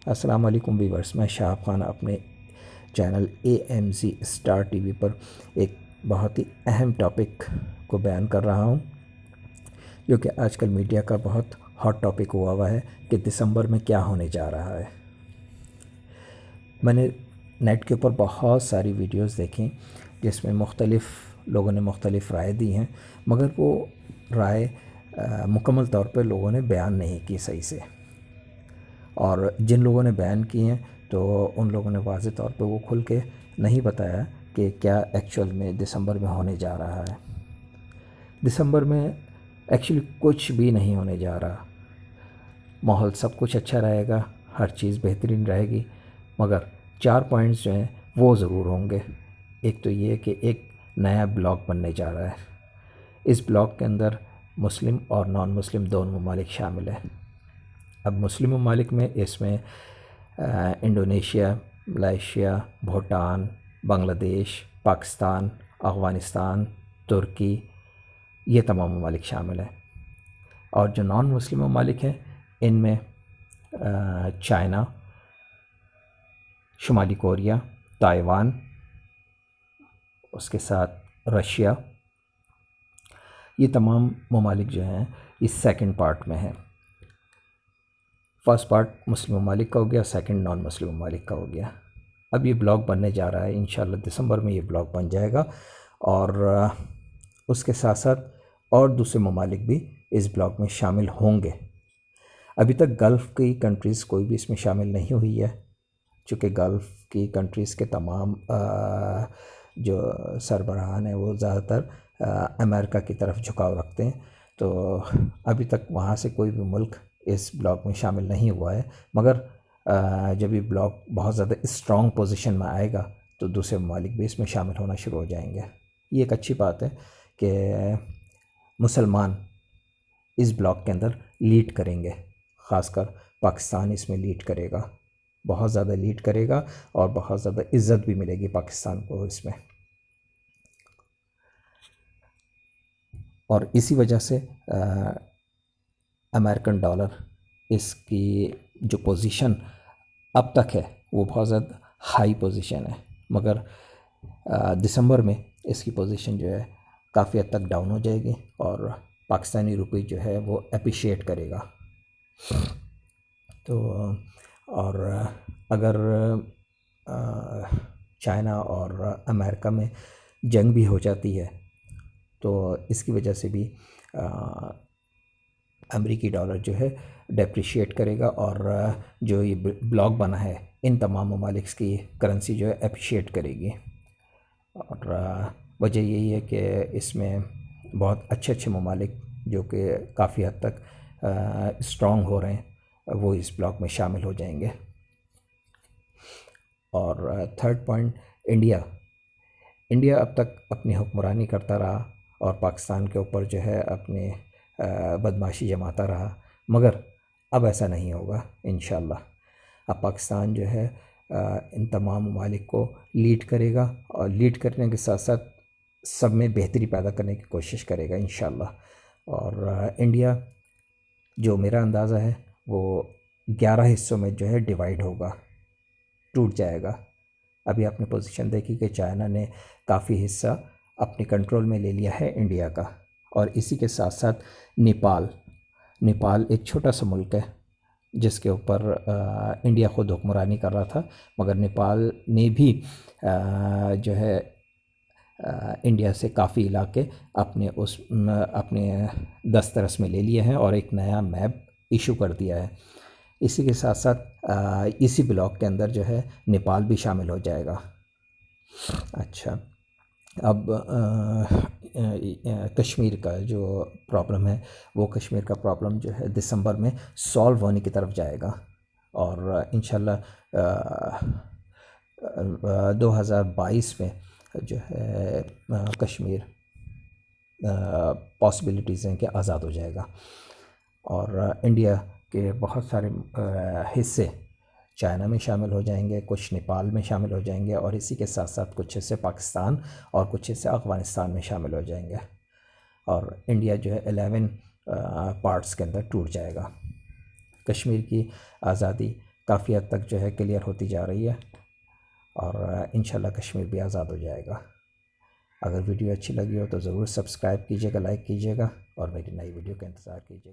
अस्सलाम वालेकुम व्यूअर्स, मैं शाहब खान अपने चैनल AMZ स्टार टीवी पर एक बहुत ही अहम टॉपिक को बयान कर रहा हूं, जो कि आजकल मीडिया का बहुत हॉट टॉपिक हुआ है कि दिसंबर में क्या होने जा रहा है। मैंने नेट के ऊपर बहुत सारी वीडियोस देखी जिसमें मुख्तलिफ़ लोगों ने मुख्तलिफ़ राय दी हैं, मगर वो राय मुकम्मल तौर पर लोगों ने बयान नहीं की सही से। और जिन लोगों ने बैन किए हैं तो उन लोगों ने वाज़ेह तौर पे वो खुल के नहीं बताया कि क्या एक्चुअल में दिसंबर में होने जा रहा है। दिसंबर में एक्चुअली कुछ भी नहीं होने जा रहा। माहौल सब कुछ अच्छा रहेगा, हर चीज़ बेहतरीन रहेगी, मगर 4 पॉइंट्स जो हैं वो ज़रूर होंगे। एक तो ये कि एक नया ब्लॉक बनने जा रहा है। इस ब्लॉक के अंदर मुस्लिम और नॉन मुस्लिम दोनों ममालिक शामिल हैं। अब मुस्लिम ममालिक में इसमें इंडोनेशिया, मलेशिया, भूटान, बांग्लादेश, पाकिस्तान, अफ़गानिस्तान, तुर्की, ये तमाम ममालिक शामिल हैं। और जो नॉन मुस्लिम ममालिक हैं इनमें चाइना, शुमाली कोरिया, ताइवान, उसके साथ रशिया, ये तमाम ममालिक जो हैं इस सेकंड पार्ट में हैं। फ़र्स्ट पार्ट मुस्लिम ममालिक का हो गया, सेकंड नॉन मुस्लिम ममालिक का हो गया। अब ये ब्लॉग बनने जा रहा है, इंशाल्लाह दिसंबर में ये ब्लॉग बन जाएगा और उसके साथ साथ और दूसरे ममालिक भी इस ब्लॉग में शामिल होंगे। अभी तक गल्फ़ की कंट्रीज़ कोई भी इसमें शामिल नहीं हुई है, चूँकि गल्फ़ की कंट्रीज़ के तमाम जो सरबराहान हैं वो ज़्यादातर अमेरिका की तरफ झुकाव रखते हैं, तो अभी तक वहाँ से कोई भी मुल्क इस ब्लॉक में शामिल नहीं हुआ है। मगर जब ये ब्लॉक बहुत ज़्यादा स्ट्रॉन्ग पोजीशन में आएगा तो दूसरे ममालिक भी इसमें शामिल होना शुरू हो जाएंगे। ये एक अच्छी बात है कि मुसलमान इस ब्लॉक के अंदर लीड करेंगे, ख़ासकर पाकिस्तान इसमें लीड करेगा, बहुत ज़्यादा लीड करेगा और बहुत ज़्यादा इज़्ज़त भी मिलेगी पाकिस्तान को इसमें। और इसी वजह से अमेरिकन डॉलर इसकी जो पोजीशन अब तक है वो बहुत ज़्यादा हाई पोजीशन है, मगर दिसंबर में इसकी पोजीशन जो है काफ़ी हद तक डाउन हो जाएगी और पाकिस्तानी रुपये जो है वो अप्रिशिएट करेगा। तो और अगर चाइना और अमेरिका में जंग भी हो जाती है तो इसकी वजह से भी अमेरिकी डॉलर जो है डेप्रिशिएट करेगा और जो ये ब्लॉक बना है इन तमाम ममालिक की करेंसी जो है अप्रिशिएट करेगी। और वजह यही है कि इसमें बहुत अच्छे अच्छे ममालिक जो कि काफ़ी हद तक स्ट्रॉन्ग हो रहे हैं वो इस ब्लॉक में शामिल हो जाएंगे। और थर्ड पॉइंट, इंडिया अब तक अपनी हुक्मरानी करता रहा और पाकिस्तान के ऊपर जो है अपनी बदमाशी जमाता रहा, मगर अब ऐसा नहीं होगा इंशाल्लाह। अब पाकिस्तान जो है इन तमाम ममालिक को लीड करेगा और लीड करने के साथ साथ सब में बेहतरी पैदा करने की कोशिश करेगा इंशाल्लाह। और इंडिया, जो मेरा अंदाज़ा है, वो 11 हिस्सों में जो है डिवाइड होगा, टूट जाएगा। अभी आपने पोजीशन देखी कि चाइना ने काफ़ी हिस्सा अपने कंट्रोल में ले लिया है इंडिया का, और इसी के साथ साथ नेपाल एक छोटा सा मुल्क है जिसके ऊपर इंडिया ख़ुद हुक्मरानी कर रहा था, मगर नेपाल ने भी जो है इंडिया से काफ़ी इलाके अपने दस्तरस में ले लिए हैं और एक नया मैप इशू कर दिया है। इसी के साथ साथ इसी ब्लॉक के अंदर जो है नेपाल भी शामिल हो जाएगा। अच्छा, अब कश्मीर का जो प्रॉब्लम है वो कश्मीर का प्रॉब्लम जो है दिसंबर में सॉल्व होने की तरफ जाएगा और इंशाल्लाह 2022 में जो है कश्मीर पॉसिबिलिटीज़ हैं कि आज़ाद हो जाएगा। और इंडिया के बहुत सारे हिस्से चाइना में शामिल हो जाएंगे, कुछ नेपाल में शामिल हो जाएंगे और इसी के साथ साथ कुछ हिस्से पाकिस्तान और कुछ हिस्से अफ़गानिस्तान में शामिल हो जाएंगे और इंडिया जो है 11 पार्ट्स के अंदर टूट जाएगा। कश्मीर की आज़ादी काफ़ी हद तक जो है क्लियर होती जा रही है और इंशाल्लाह कश्मीर भी आज़ाद हो जाएगा। अगर वीडियो अच्छी लगी हो तो ज़रूर सब्सक्राइब कीजिएगा, लाइक कीजिएगा और मेरी नई वीडियो का इंतज़ार कीजिएगा।